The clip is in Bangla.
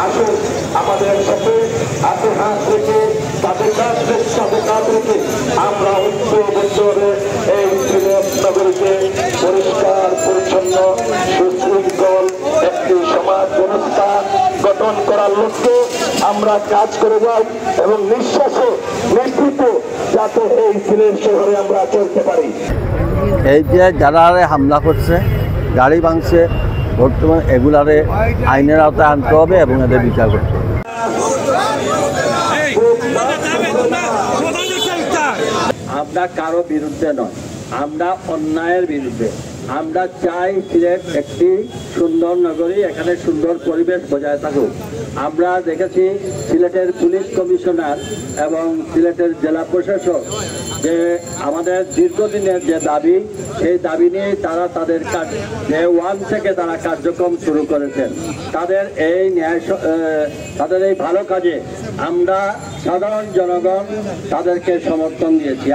আসুন আমাদের সাথে হাতে হাত রেখে তাদের কাজ রেখে আমরা ঐক্যবদ্ধ এই সিলেট নগরীকে পরিষ্কার পরিচ্ছন্ন সুশৃঙ্খল একটি সমাজ ব্যবস্থা গঠন করার লক্ষ্যে আমরা কাজ করে যাই এবং নিঃশ্বাসে নিশ্চিত যাতে এই সিলেট শহরে আমরা চলতে পারি। এই যে যারা হামলা করছে, গাড়ি ভাঙছে, বর্তমানে এগুলারে আইনের আওতায় আনতে হবে এবং এদের বিচার করতে হবে। আমরা কারো বিরুদ্ধে নয়, আমরা অন্যায়ের বিরুদ্ধে। আমরা চাই সিলেট একটি সুন্দর নগরী, এখানে সুন্দর পরিবেশ বজায় থাকুক। আমরা দেখেছি সিলেটের পুলিশ কমিশনার এবং সিলেটের জেলা প্রশাসক যে আমাদের দীর্ঘদিনের যে দাবি, সেই দাবি নিয়ে তারা তাদের ডে ওয়ান থেকে তারা কার্যক্রম শুরু করেছেন। তাদের এই ভালো কাজে আমরা সাধারণ জনগণ তাদেরকে সমর্থন দিয়েছি।